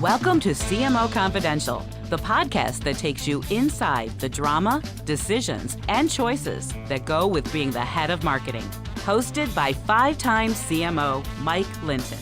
Welcome to CMO Confidential, the podcast that takes you inside the drama, decisions, and choices that go with being the head of marketing. Hosted by five-time CMO Mike Linton.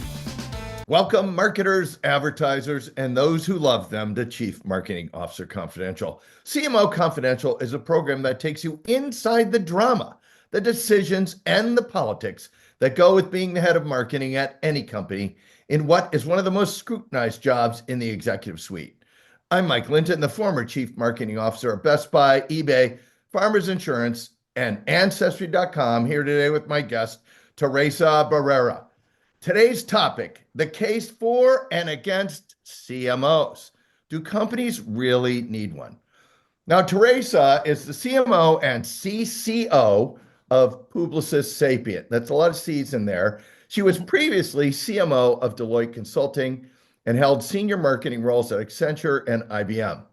Welcome, marketers, advertisers, and those who love them to Chief Marketing Officer Confidential. CMO Confidential is a program that takes you inside the drama, the decisions, and the politics that go with being the head of marketing at any company in what is one of the most scrutinized jobs in the executive suite. I'm Mike Linton, the former Chief Marketing Officer of Best Buy, eBay, Farmers Insurance, and Ancestry.com, here today with my guest, Teresa Barreira. Today's topic, the case for and against CMOs. Do companies really need one? Now, Teresa is the CMO and CCO of Publicis Sapient. That's a lot of C's in there. She was previously CMO of Deloitte Consulting and held senior marketing roles at Accenture and IBM.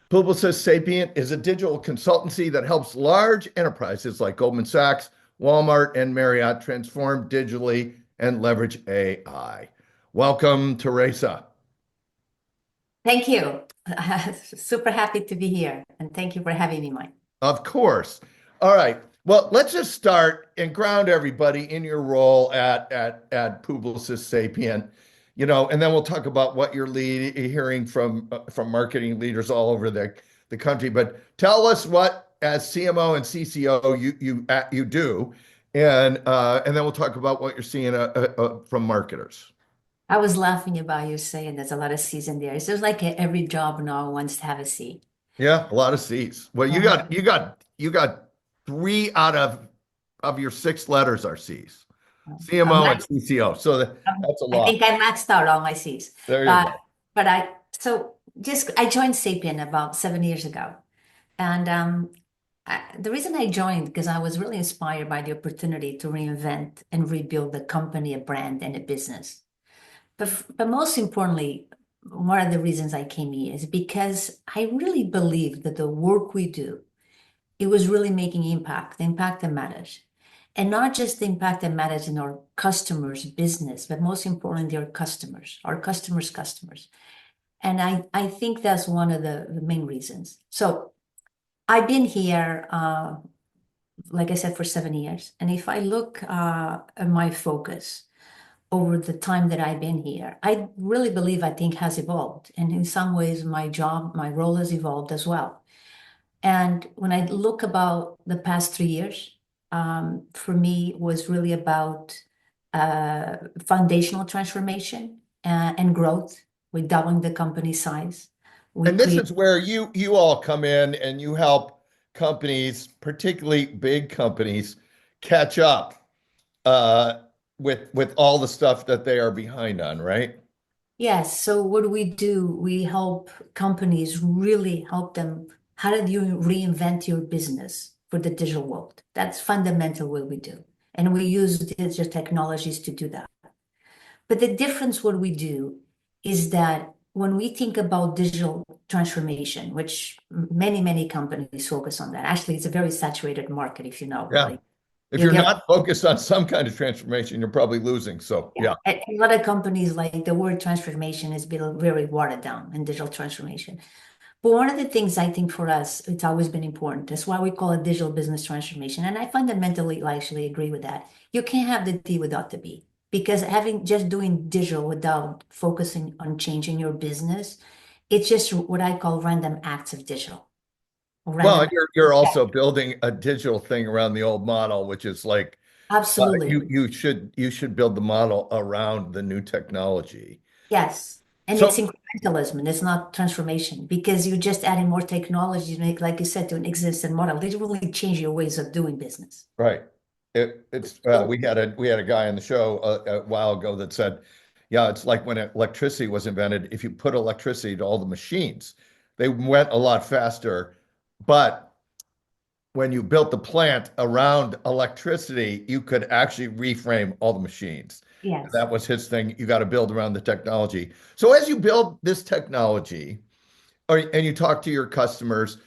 Publicis Sapient is a digital consultancy that helps large enterprises like Goldman Sachs, Walmart, and Marriott transform digitally and leverage AI. Welcome, Teresa. Thank you. Super happy to be here. And thank you for having me, Mike. Of course. All right. Well, let's just start and ground everybody in your role at Publicis Sapient, and then we'll talk about what you're hearing from marketing leaders all over the country. But tell us what, as CMO and CCO, you do, and then we'll talk about what you're seeing from marketers. I was laughing about you saying there's a lot of C's in there. It's just like every job now wants to have a C. Yeah, a lot of C's. Well, you got 3 out of your 6 letters are C's. CMO and CCO. So that's a lot. I think I maxed out all my C's. There you go. But I joined Sapient about 7 years ago. And the reason I joined, because I was really inspired by the opportunity to reinvent and rebuild the company, a brand, and a business. But most importantly, one of the reasons I came here is because I really believe that the work we do, it was really making impact, the impact that matters. And not just the impact that matters in our customers' business, but most importantly, our customers' customers. And I think that's one of the main reasons. So I've been here, like I said, for 7 years. And if I look at my focus over the time that I've been here, I really believe, I think, has evolved. And in some ways, my role has evolved as well. And when I look about the past 3 years, for me, was really about foundational transformation and growth. We're doubling the company size. And this is where you all come in and you help companies, particularly big companies, catch up with all the stuff that they are behind on, right? Yes. So what do? We help companies, really help them. How do you reinvent your business for the digital world? That's fundamental what we do. And we use digital technologies to do that. But the difference what we do is that when we think about digital transformation, which many companies focus on that. Actually, it's a very saturated market, if you know. Yeah. Like, if you're not focused on some kind of transformation, you're probably losing. So, yeah. A lot of companies, like the word transformation has been very watered down in digital transformation. But one of the things I think for us, it's always been important. That's why we call it digital business transformation. And I fundamentally actually agree with that. You can't have the D without the B. Because just doing digital without focusing on changing your business, it's just what I call random acts of digital. Well, you're also building a digital thing around the old model, which is like, absolutely, you should build the model around the new technology. Yes. And it's incrementalism, and it's not transformation, because you're just adding more technology to make, like you said, to an existing model. They really change your ways of doing business. Right. We had a guy on the show a while ago that said, yeah, it's like when electricity was invented. If you put electricity to all the machines, they went a lot faster. But when you built the plant around electricity, you could actually reframe all the machines. Yes. That was his thing. You got to build around the technology. So as you build this technology, and you talk to your customers,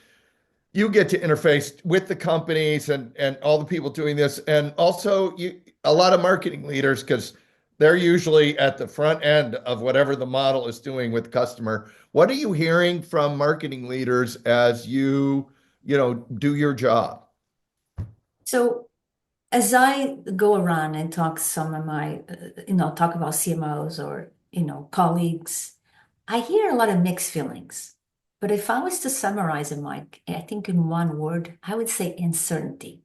you get to interface with the companies and all the people doing this, and also a lot of marketing leaders, because They're usually at the front end of whatever the model is doing with customer. What are you hearing from marketing leaders as do your job? So as I go around and talk to some of my, talk about CMOs or, colleagues, I hear a lot of mixed feelings. But if I was to summarize it, Mike, I think in one word, I would say uncertainty.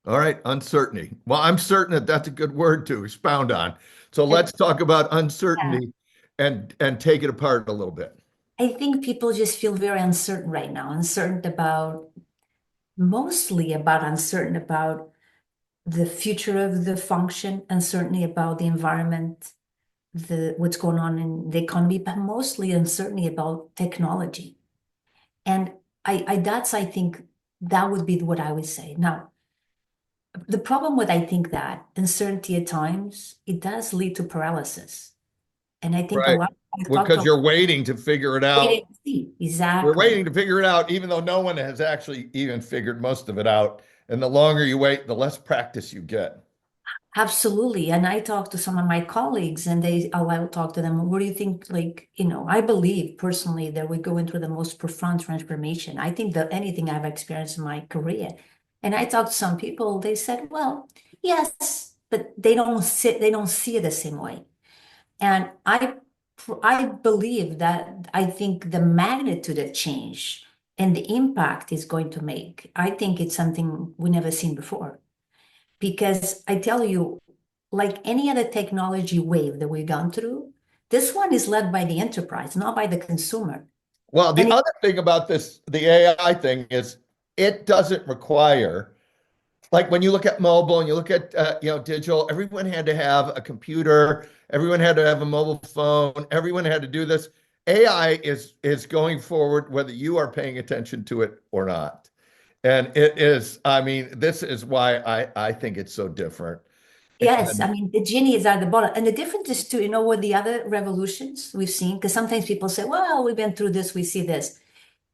All right, uncertainty. Well, I'm certain that that's a good word to expound on. So And let's talk about yeah, uncertainty and take it apart a little bit. I think people just feel very uncertain right now, uncertain about the future of the function, uncertainty about the environment, the what's going on in the economy, but mostly uncertainty about technology. And I think that would be what I would say. Now, the problem with I think that uncertainty at times, it does lead to paralysis. And I think a Right. lot I've Well, talked because to you're waiting to figure it out. waiting to see. You're Exactly. waiting to figure it out, even though no one has actually even figured most of it out. And the longer you wait, the less practice you get. Absolutely. And I talk to some of my colleagues and I'll talk to them. What do you think? I believe personally that we're going through the most profound transformation. I think that anything I've experienced in my career. And I talked to some people, they said, well, yes, but they don't see it the same way. And I believe that I think the magnitude of change and the impact is going to make, I think it's something we never seen before. Because I tell you, like any other technology wave that we've gone through, this one is led by the enterprise, not by the consumer. Well, the And other thing about this, the AI thing is it doesn't require, like when you look at mobile and you look at digital, everyone had to have a computer, everyone had to have a mobile phone, everyone had to do this. AI is going forward whether you are paying attention to it or not. And it is, I mean, this is why I think it's so different. yes, And I mean, the genie is at the bottom. And the difference is too, what the other revolutions we've seen, because sometimes people say, well, we've been through this, we see this,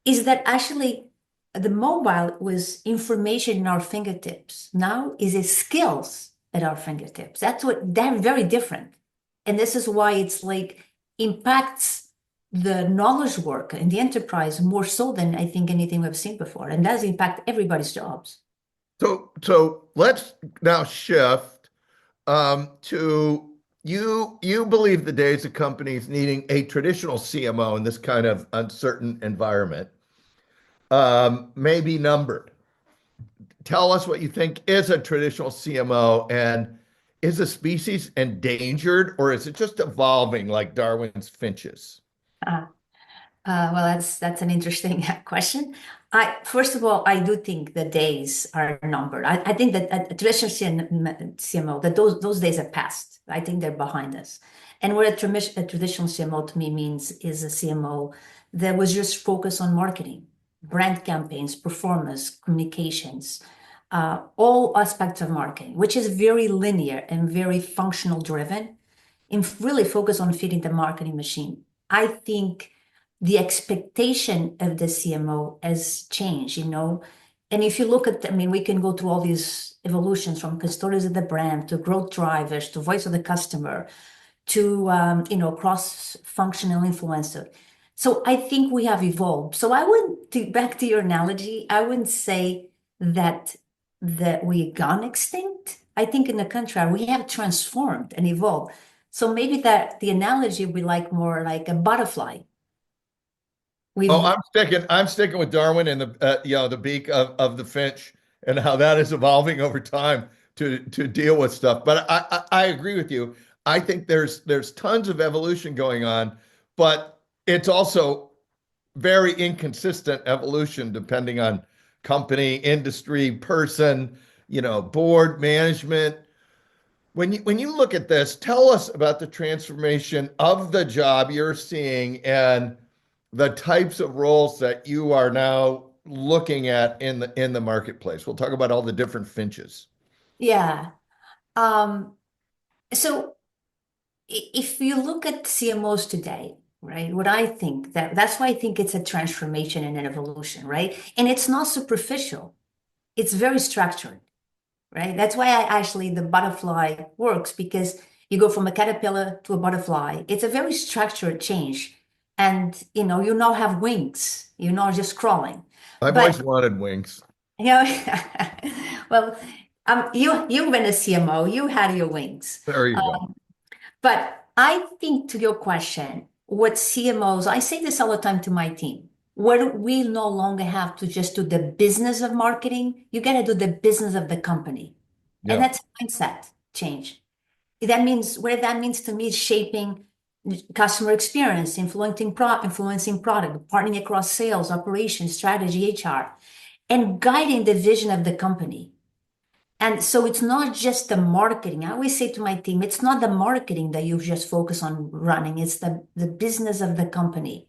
is that actually the mobile was information in our fingertips. Now is it skills at our fingertips. They're very different. And this is why it's like impacts the knowledge work in the enterprise more so than I think anything we've seen before. And does impact everybody's jobs. so let's now shift to you believe the days of companies needing a traditional CMO in this kind of uncertain environment may be numbered. Tell us what you think is a traditional CMO, and is a species endangered or is it just evolving like Darwin's finches? Uh, well, that's an interesting question. I First of all, I do think the days are numbered. I think that a traditional CMO, that those days are past. I think they're behind us. And what a traditional CMO to me means is a CMO that was just focused on marketing, brand campaigns, performance, communications, all aspects of marketing, which is very linear and very functional driven, and really focus on feeding the marketing machine. I think the expectation of the CMO has changed, And if you look at, I mean, we can go through all these evolutions from custodians of the brand to growth drivers to voice of the customer to, cross-functional influencer. So I think we have evolved. So I wouldn't, back to your analogy, I wouldn't say that we gone extinct. I think in the contrary, we have transformed and evolved. So maybe that the analogy would be like more like a butterfly. Oh, We've I'm sticking with Darwin and the beak of the finch and how that is evolving over time to deal with stuff. But I agree with you. I think there's tons of evolution going on, but it's also very inconsistent evolution depending on company, industry, person, board management. When you look at this, tell us about the transformation of the job you're seeing and the types of roles that you are now looking at in the marketplace. We'll talk about all the different finches. yeah. Um, so if you look at CMOs today, right, what I think that's why I think it's a transformation and an evolution, right? And it's not superficial. It's very structured, right? That's why I actually the butterfly works because You go from a caterpillar to a butterfly. It's a very structured change. And, you know, you now have wings. You're not just crawling. I've But, always wanted wings. you know, well, you've been a CMO. You had your wings. There you go. But I think to your question, what CMOs, I say this all the time to my team, where we no longer have to just do the business of marketing, you got to do the business of the company. And Yeah. that's a mindset change. That means, what that means to me is shaping customer experience, influencing product, partnering across sales, operations, strategy, HR, and guiding the vision of the company. And so it's not just the marketing. I always say to my team, it's not the marketing that you just focus on running, it's the business of the company.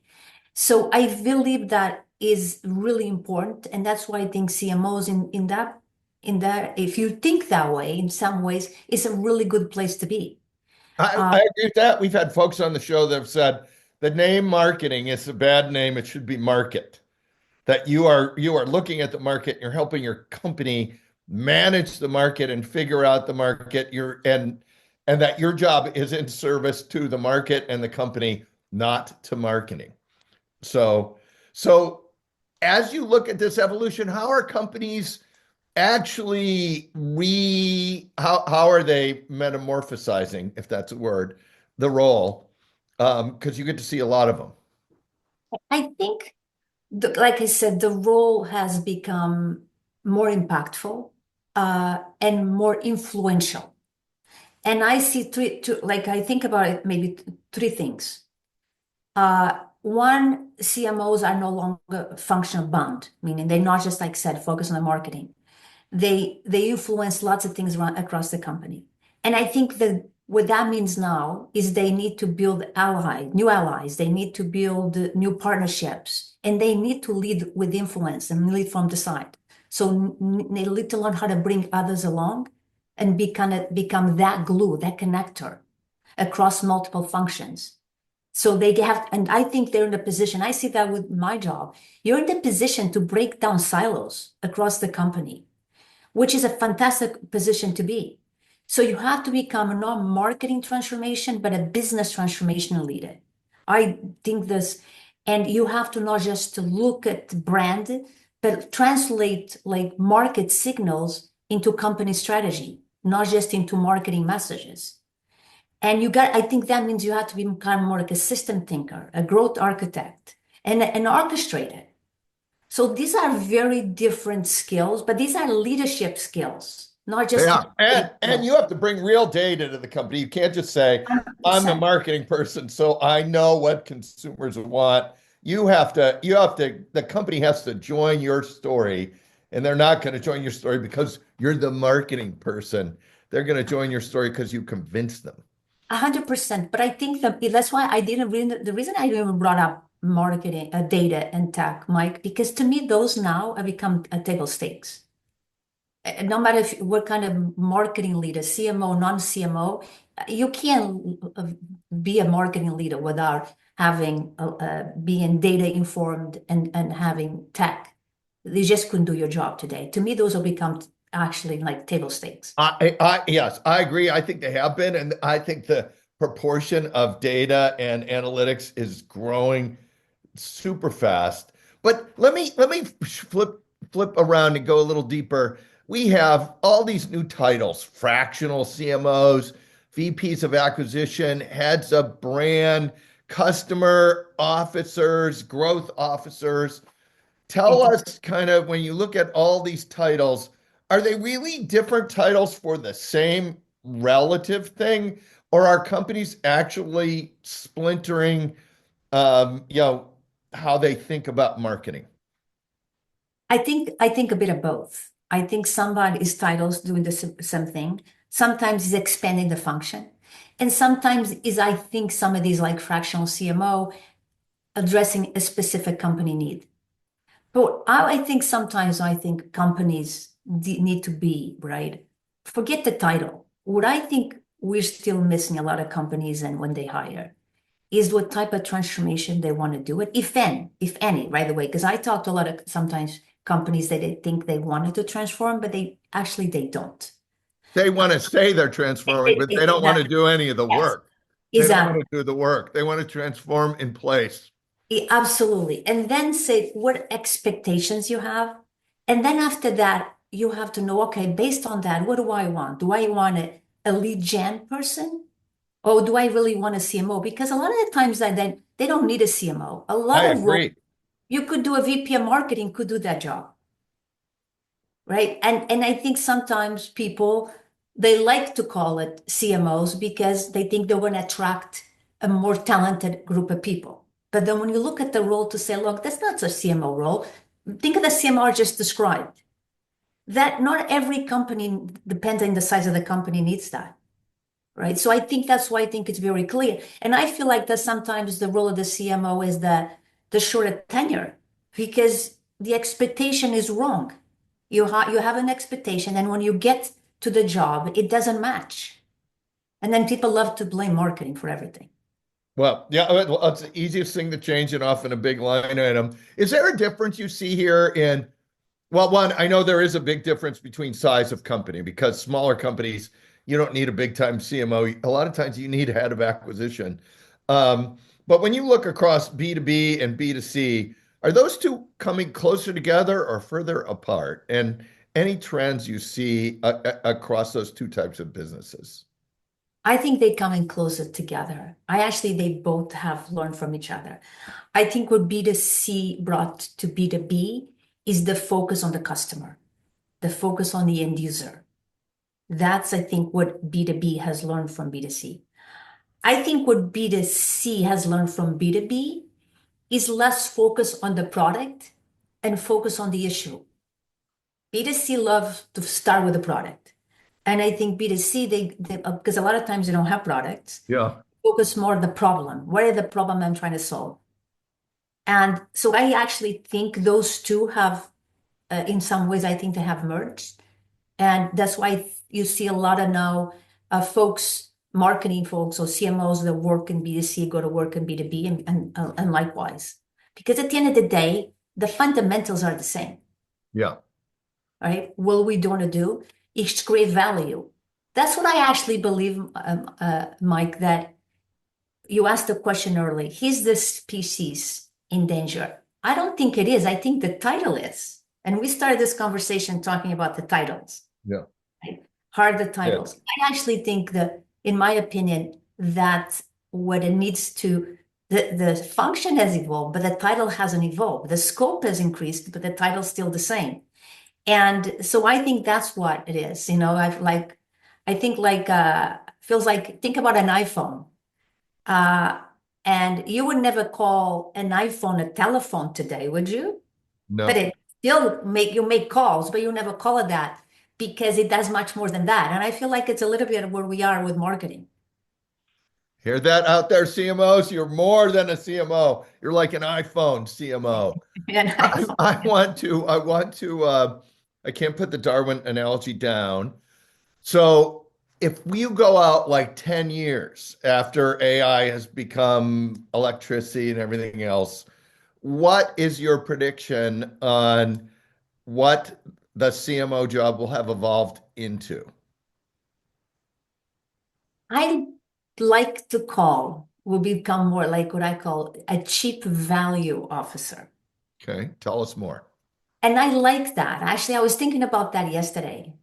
So I believe that is really important. And that's why I think CMOs in that, if you think that way, in some ways, is a really good place to be. I agree with that. We've had folks on the show that have said the name marketing is a bad name. It should be market. That you are looking at the market, you're helping your company manage the market and figure out the market. And that your job is in service to the market and the company, not to marketing. So as you look at this evolution, how are companies actually how are they metamorphosizing, if that's a word, the role? Because you get to see a lot of them. I think, like I said, the role has become more impactful and more influential. And I see like I think about it, maybe three things. One, CMOs are no longer functional bound, meaning they're not just, like I said, focus on the marketing. They influence lots of things around across the company. And I think that what that means now is they need to build new allies, they need to build new partnerships, and they need to lead with influence and lead from the side. So they need to learn how to bring others along and become that glue, that connector across multiple functions. So they have, and I think they're in a position, I see that with my job, you're in the position to break down silos across the company, which is a fantastic position to be. So you have to become not marketing transformation, but a business transformation leader. I think this, and you have to not just to look at brand, but translate like market signals into company strategy, not just into marketing messages. And I think that means you have to become more like a system thinker, a growth architect, and an orchestrator. So these are very different skills, but these are leadership skills, not just Yeah, and you have to bring real data to the company. You can't just say, I'm the 100%. marketing person, so I know what consumers want. The company has to join your story, and they're not going to join your story because you're the marketing person. They're going to join your story because you convinced them. 100%. But I think that's why the reason I didn't even brought up marketing, data and tech, Mike, because to me, those now have become table stakes. No matter what kind of marketing leader, CMO, non-CMO, you can't be a marketing leader without having being data informed and having tech. You just couldn't do your job today. To me, those have become actually like table stakes. Yes, I agree. I think they have been, and I think the proportion of data and analytics is growing super fast. But let me flip around and go a little deeper. We have all these new titles: fractional CMOs, VPs of acquisition, heads of brand, customer officers, growth officers. Tell us kind of when you look at all these titles, are they really different titles for the same relative thing, or are companies actually splintering, um, you know, how they think about marketing? I think a bit of both. I think somebody's titles doing the same thing. Sometimes is expanding the function, and sometimes is I think some of these like fractional CMO addressing a specific company need. But I think sometimes I think companies need to be right. Forget the title. What I think we're still missing a lot of companies and when they hire is what type of transformation they want to do it, if any, right away. Because I talk to a lot of sometimes companies that they think they wanted to transform, but they don't. They want to say they're transforming, but they don't want to Exactly. do any of the Yes, work. They don't want exactly. to do the work. They want to transform in place. Absolutely. And then say what expectations you have. And then after that, you have to know, okay, based on that, what do I want? Do I want a lead gen person? Or do I really want a CMO? Because a lot of the times that they don't need a CMO. A lot I of roles, agree. you could do a VP of marketing could do that job, right? And I think sometimes people they like to call it CMOs because they think they're going to attract a more talented group of people. But then when you look at the role to say, look, that's not a CMO role. Think of the CMO I just described. That not every company, depending on the size of the company, needs that. Right. So I think that's why I think it's very clear. And I feel like that sometimes the role of the CMO is the shorter tenure because the expectation is wrong. You have an expectation, and when you get to the job, it doesn't match. And then people love to blame marketing for everything. Well, yeah, it's the easiest thing to change it off in a big line item. Is there a difference you see here in, well, one, I know there is a big difference between size of company because smaller companies, you don't need a big time CMO. A lot of times you need a head of acquisition. But when you look across B2B and B2C, are those two coming closer together or further apart? And any trends you see across those two types of businesses? I think they come in closer together. They both have learned from each other. I think what B2C brought to B2B is the focus on the customer, the focus on the end user. That's, I think, what B2B has learned from B2C. I think what B2C has learned from B2B is less focus on the product and focus on the issue. B2C loves to start with the product. And I think B2C, because a lot of times they don't have products, Yeah. focus more on the problem. What is the problem I'm trying to solve? And so I actually think those two have, in some ways, I think they have merged. And that's why you see a lot of now folks, marketing folks or CMOs that work in B2C go to work in B2B and likewise. Because at the end of the day, the fundamentals are the same, Yeah. right? What we want to do is create value. That's what I actually believe, Mike, that you asked the question early. Is the species in danger? I don't think it is. I think the title is. And we started this conversation talking about the titles. Yeah. Right? Hard the Yeah. titles. I actually think that, in my opinion, that what it needs to, the function has evolved, but the title hasn't evolved. The scope has increased, but the title's still the same. And so I think that's what it is. I think feels like, think about an iPhone. Uh, and you would never call an iPhone a telephone today, would you? But No. it still you make calls, but you never call it that because it does much more than that. And I feel like it's a little bit where we are with marketing. Hear that out there, CMOs? You're more than a CMO. You're like an iPhone CMO. And I can't put the Darwin analogy down. So if you go out like 10 years after AI has become electricity and everything else, what is your prediction on what the CMO job will have evolved into? I like to call will become more like what I call a chief value officer. Okay, tell us more. And I like that. Actually, I was thinking about that yesterday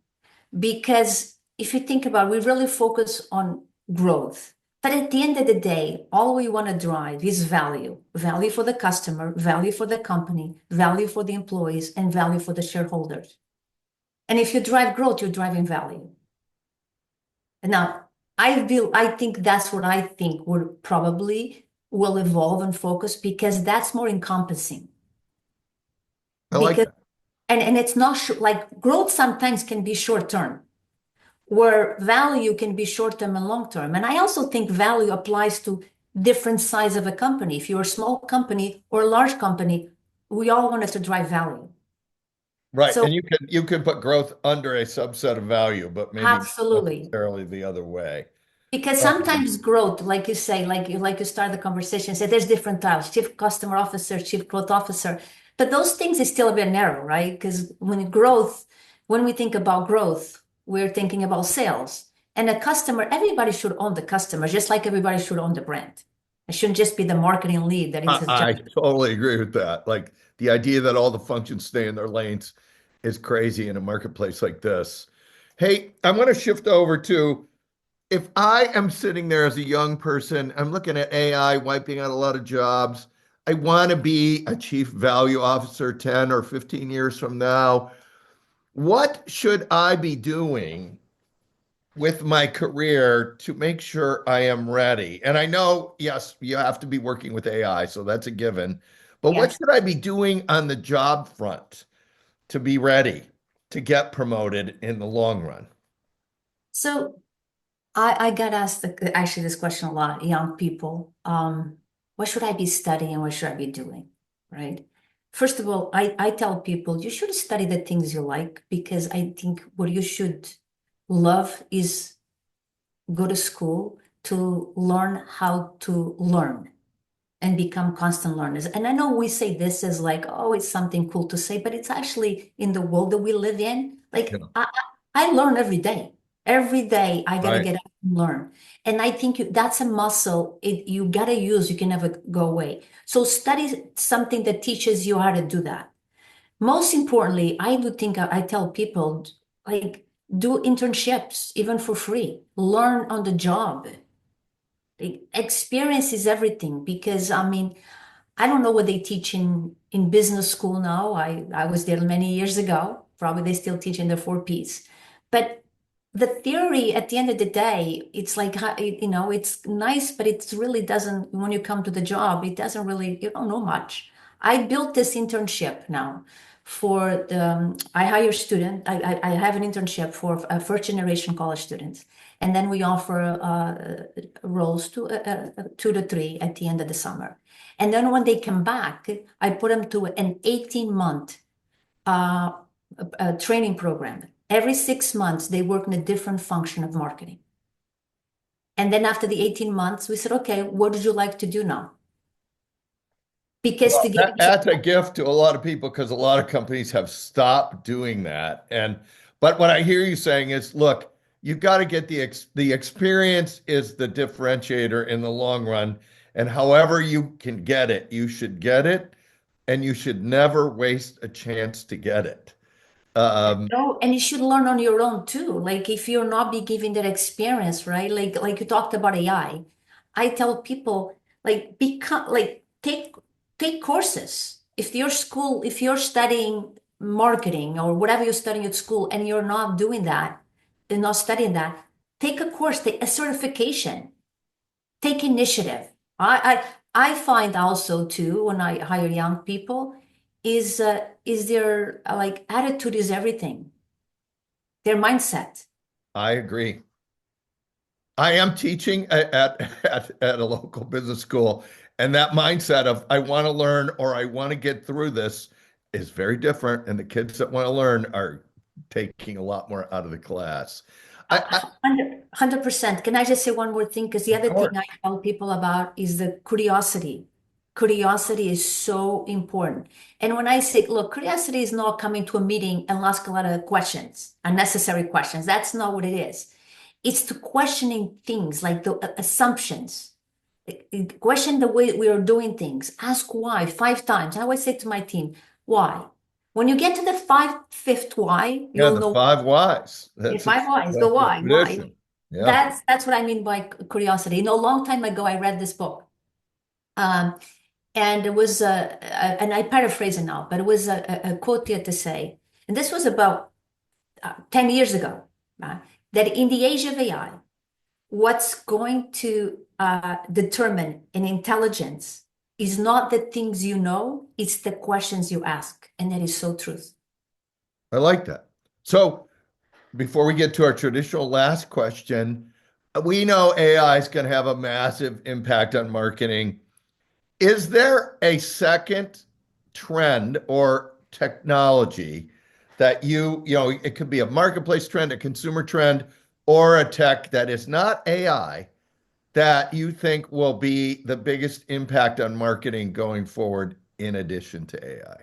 because if you think about it, we really focus on growth. But at the end of the day, all we want to drive is value. Value for the customer, value for the company, value for the employees, and value for the shareholders. And if you drive growth, you're driving value. Now, I think that's what I think would probably will evolve and focus because that's more encompassing. I like Because that. and it's not like growth sometimes can be short term, where value can be short term and long term. And I also think value applies to different size of a company. If you're a small company or a large company, we all wanted to drive value. Right. So And you can put growth under a subset of value, but maybe not absolutely. necessarily the other way. Because Um, sometimes growth, like you say, like you start the conversation, say there's different titles, chief customer officer, chief growth officer. But those things is still a bit narrow, right? Because when we think about growth, we're thinking about sales. And a customer, everybody should own the customer, just like everybody should own the brand. It shouldn't just be the marketing lead that is his job. I totally agree with that. Like the idea that all the functions stay in their lanes is crazy in a marketplace like this. Hey, I'm going to shift over to if I am sitting there as a young person, I'm looking at AI wiping out a lot of jobs. I want to be a chief value officer 10 or 15 years from now. What should I be doing with my career to make sure I am ready? And I know, yes, you have to be working with AI, so that's a given. But what Yes. should I be doing on the job front to be ready to get promoted in the long run? So I got asked actually this question a lot, young people. What should I be studying? What should I be doing? Right? First of all, I tell people you should study the things you like because I think what you should love is go to school to learn how to learn and become constant learners. And I know we say this as like, oh, it's something cool to say, but it's actually in the world that we live in. Yeah. Like I learn every day. Every day I gotta Right. get up and learn. And I think that's a muscle you gotta use. You can never go away. So study something that teaches you how to do that. Most importantly, I do think I tell people like do internships even for free. Learn on the job. Experience is everything because I mean, I don't know what they teach in business school now. I was there many years ago. Probably they still teach in the four P's. But the theory at the end of the day, it's like, it's nice, but it really doesn't, when you come to the job, it doesn't really, you don't know much. I built this internship now for I hire student. I have an internship for first generation college students. And then we offer roles to 2 to 3 at the end of the summer. And then when they come back, I put them to an 18-month training program. Every 6 months, they work in a different function of marketing. And then after the 18 months, we said, okay, what would you like to do now? Because Well, to get that's a gift to a lot of people because a lot of companies have stopped doing that. But what I hear you saying is, look, you've got to get the experience is the differentiator in the long run, and however you can get it, you should get it, and you should never waste a chance to get it. Um, no, and you should learn on your own too. Like if you're not be given that experience, right? Like you talked about AI. I tell people like become like take courses. If you're studying marketing or whatever you're studying at school and you're not doing that, and not studying that, take a course, take a certification, take initiative. I find also too when I hire young people is their like attitude is everything, their mindset. I agree. I am teaching at a local business school, and that mindset of I want to learn or I want to get through this is very different. And the kids that want to learn are taking a lot more out of the class. I 100%. Can I just say one more thing? Because the of other thing course, I tell people about is the curiosity. Curiosity is so important. And when I say, look, curiosity is not coming to a meeting and ask a lot of questions, unnecessary questions. That's not what it is. It's to questioning things like the assumptions. Question the way we are doing things. Ask why 5 times. I always say to my team, why? When you get to the fifth why, yeah, you'll the know five whys. yeah, five whys. Go That's a why? Why? tradition. Yeah, That's what I mean by curiosity. A long time ago, I read this book, um, and it was and I paraphrase it now, but it was a quote here to say, and this was about 10 years ago, that in the age of AI, what's going to determine an intelligence is not the things you know, it's the questions you ask, and that is so true. I like that. So before we get to our traditional last question, we know AI is going to have a massive impact on marketing. Is there a second trend or technology that it could be a marketplace trend, a consumer trend, or a tech that is not AI that you think will be the biggest impact on marketing going forward in addition to AI?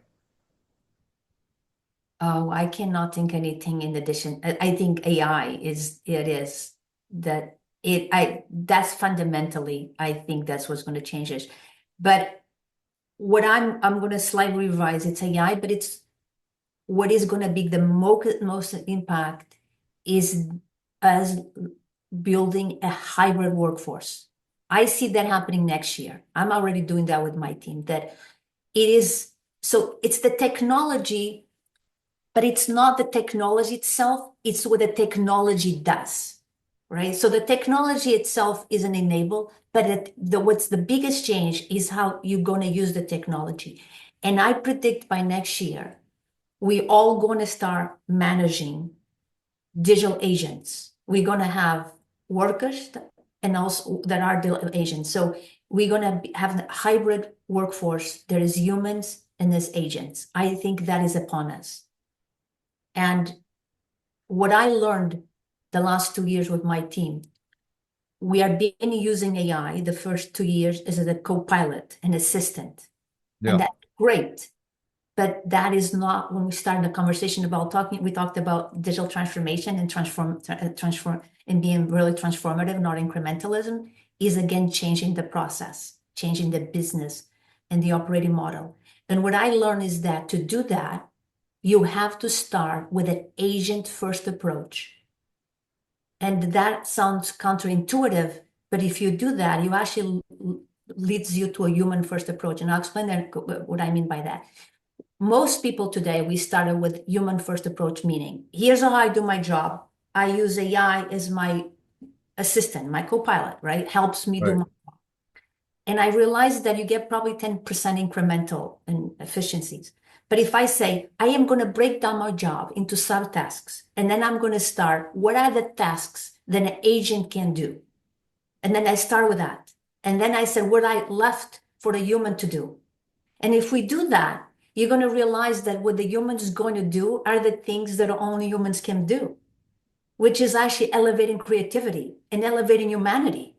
Oh, I cannot think anything in addition. I think AI is it is that it I that's fundamentally I think that's what's going to change it. But what I'm going to slightly revise it's AI, but it's what is going to be the most impact is us building a hybrid workforce. I see that happening next year. I'm already doing that with my team. That it is so it's the technology, but it's not the technology itself, it's what the technology does, right? So the technology itself is an enable, but what's the biggest change is how you're going to use the technology. And I predict by next year, we all going to start managing digital agents. We're going to have workers and also that are digital agents. So we're going to have a hybrid workforce. There is humans and there's agents. I think that is upon us. And what I learned the last 2 years with my team, we are been using AI the first 2 years as a co-pilot and assistant. And Yeah. that's great. But that is not when we started the conversation about talking, we talked about digital transformation and transform and being really transformative, not incrementalism, is again changing the process, changing the business and the operating model. And what I learned is that to do that, you have to start with an agent first approach. And that sounds counterintuitive, but if you do that, you actually leads you to a human first approach. And I'll explain what I mean by that. Most people today, we started with human first approach, meaning here's how I do my job. I use AI as my assistant, my co-pilot, right? Helps me do Right. my job. And I realized that you get probably 10% incremental in efficiencies. But if I say, I am going to break down my job into subtasks, and then I'm going to start, what are the tasks that an agent can do? And then I start with that. And then I said, what I left for the human to do. And if we do that, you're going to realize that what the human is going to do are the things that only humans can do, which is actually elevating creativity and elevating humanity.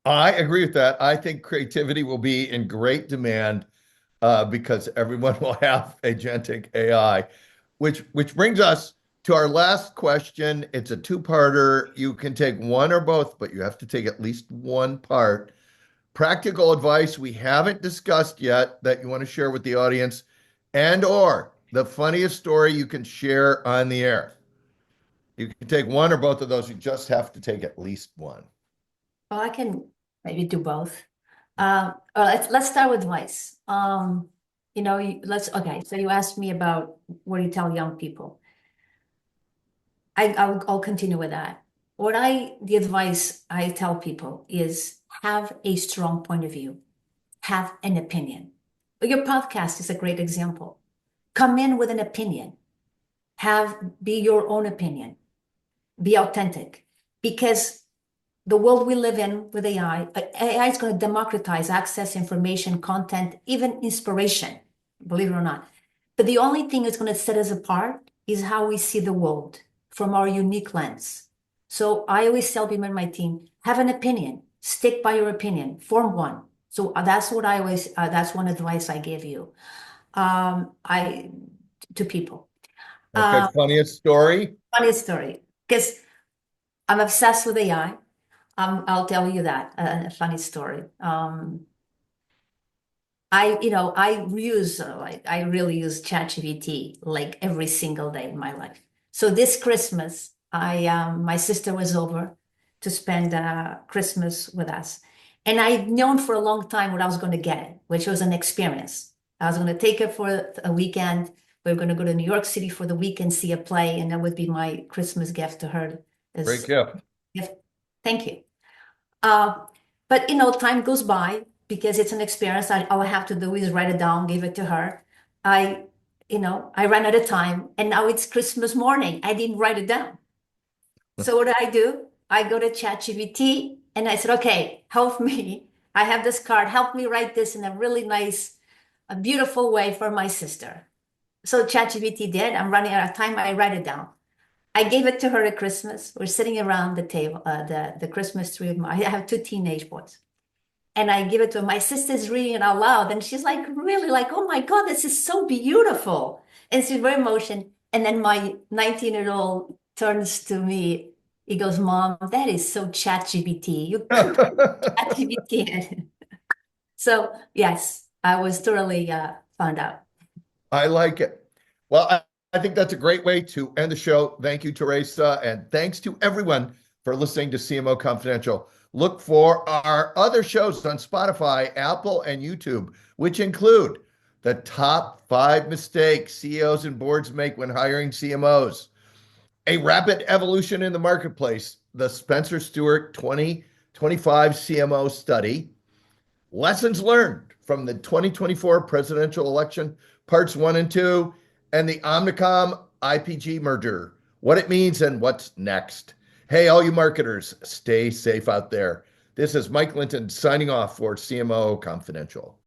I agree with that. I think creativity will be in great demand because everyone will have agentic AI, which brings us to our last question. It's a two-parter. You can take one or both, but you have to take at least one part. Practical advice we haven't discussed yet that you want to share with the audience, and or the funniest story you can share on the air. You can take one or both of those. You just have to take at least one. Well, I can maybe do both. Let's start with advice. Okay. So you asked me about what do you tell young people? I'll continue with that. The advice I tell people is have a strong point of view, have an opinion. Your podcast is a great example. Come in with an opinion, be your own opinion, be authentic, because the world we live in with AI is going to democratize access, information, content, even inspiration, believe it or not. But the only thing that's going to set us apart is how we see the world from our unique lens. So I always tell people in my team, have an opinion, stick by your opinion, form one. So that's what that's one advice I give you, to people. Okay, funniest story. Funny story, because I'm obsessed with AI. I'll tell you that a funny story. I really use ChatGPT like every single day in my life. So this Christmas, my sister was over to spend Christmas with us, and I'd known for a long time what I was going to get, which was an experience. I was going to take her for a weekend. We were going to go to New York City for the weekend, see a play, and that would be my Christmas gift to her. Great As gift. gift. Thank you. But time goes by because it's an experience. All I have to do is write it down, give it to her. I ran out of time, and now it's Christmas morning. I didn't write it down. So what do? I go to ChatGPT and I said, okay, help me. I have this card. Help me write this in a really nice, a beautiful way for my sister. So ChatGPT did. I'm running out of time. I write it down. I gave it to her at Christmas. We're sitting around the table, the Christmas tree. I have two teenage boys. And I give it to her. My sister's reading it out loud. And she's like, really like, oh my God, this is so beautiful. And she's very emotional. And then my 19-year-old turns to me. He goes, Mom, that is so ChatGPT. You could ChatGPT. So yes, I was thoroughly found out. I like it. Well, I think that's a great way to end the show. Thank you, Teresa. And thanks to everyone for listening to CMO Confidential. Look for our other shows on Spotify, Apple, and YouTube, which include the top 5 mistakes CEOs and boards make when hiring CMOs, a rapid evolution in the marketplace, the Spencer Stewart 2025 CMO study, lessons learned from the 2024 presidential election, parts 1 and 2, and the Omnicom IPG merger, what it means and what's next. Hey, all you marketers, stay safe out there. This is Mike Linton signing off for CMO Confidential.